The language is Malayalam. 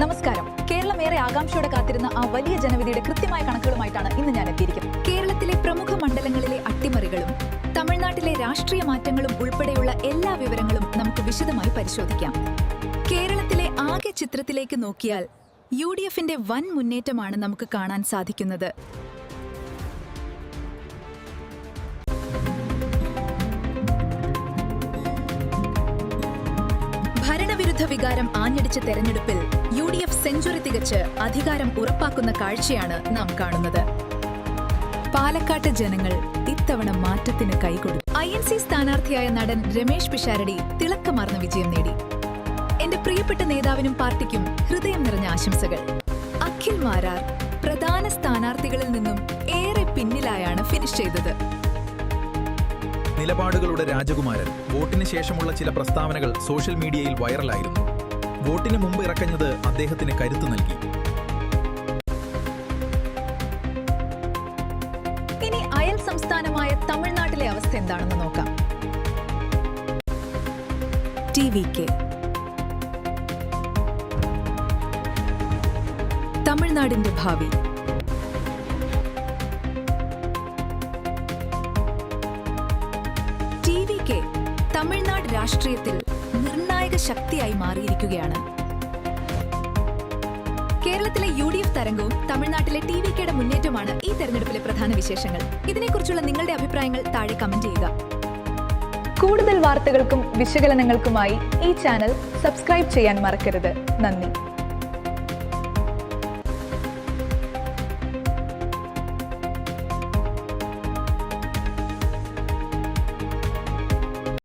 നമസ്കാരം. കേരളം ഏറെ ആകാംക്ഷയോടെ കാത്തിരുന്ന ആ വലിയ ജനവിധിയുടെ കൃത്യമായ കണക്കുകളുമായിട്ടാണ് ഇന്ന് ഞാൻ എത്തിയിരിക്കുന്നത്. കേരളത്തിലെ പ്രമുഖ മണ്ഡലങ്ങളിലെ അട്ടിമറികളും തമിഴ്നാട്ടിലെ രാഷ്ട്രീയ മാറ്റങ്ങളും ഉൾപ്പെടെയുള്ള എല്ലാ വിവരങ്ങളും നമുക്ക് വിശദമായി പരിശോധിക്കാം. കേരളത്തിലെ ആകെ ചിത്രത്തിലേക്ക് നോക്കിയാൽ UDFന്റെ വൻ മുന്നേറ്റമാണ് നമുക്ക് കാണാൻ സാധിക്കുന്നത്. ഭരണവിരുദ്ധ വികാരം ആഞ്ഞടിച്ച തെരഞ്ഞെടുപ്പിൽ UDF സെഞ്ചുറി തികച്ച് അധികാരം ഉറപ്പാക്കുന്ന കാഴ്ചയാണ് നാം കാണുന്നത്. പാലക്കാട്ട് ജനങ്ങൾ ഇത്തവണ മാറ്റത്തിന് കൈകൊടുത്തു. INC സ്ഥാനാർത്ഥിയായ നടൻ രമേശ് പിഷാരടി തിളക്കമാർന്ന വിജയം നേടി. എന്റെ പ്രിയപ്പെട്ട നേതാവിനും പാർട്ടിക്കും ഹൃദയം നിറഞ്ഞ ആശംസകൾ. അഖിൽ മാരാർ പ്രധാന സ്ഥാനാർത്ഥികളിൽ നിന്നും ഏറെ പിന്നിലായാണ് ഫിനിഷ് ചെയ്തത്. നിലപാടുകളുടെ രാജകുമാരൻ. വോട്ടിന് ശേഷമുള്ള ചില പ്രസ്താവനകൾ സോഷ്യൽ മീഡിയയിൽ വൈറലായിരുന്നു. വോട്ടിന് മുമ്പ് ഇറക്കഞ്ഞത് അദ്ദേഹത്തിന് കരുത്ത് നൽകി. ഇനി അയൽ സംസ്ഥാനമായ തമിഴ്നാട്ടിലെ അവസ്ഥ എന്താണെന്ന് നോക്കാം. TVK തമിഴ്നാടിന്റെ ഭാവി. TVK തമിഴ്നാട് രാഷ്ട്രീയത്തിൽ നിർണായക ശക്തിയായി മാറിയിരിക്കുകയാണ്. കേരളത്തിലെ UDF തരംഗവും തമിഴ്നാട്ടിലെ TVKയുടെ മുന്നേറ്റമാണ് ഈ തെരഞ്ഞെടുപ്പിലെ പ്രധാന വിശേഷങ്ങൾ. ഇതിനെക്കുറിച്ചുള്ള നിങ്ങളുടെ അഭിപ്രായങ്ങൾ താഴെ കമന്റ് ചെയ്യുക. കൂടുതൽ വാർത്തകൾക്കും വിശകലനങ്ങൾക്കുമായി ഈ ചാനൽ സബ്സ്ക്രൈബ് ചെയ്യാൻ മറക്കരുത്. നന്ദി.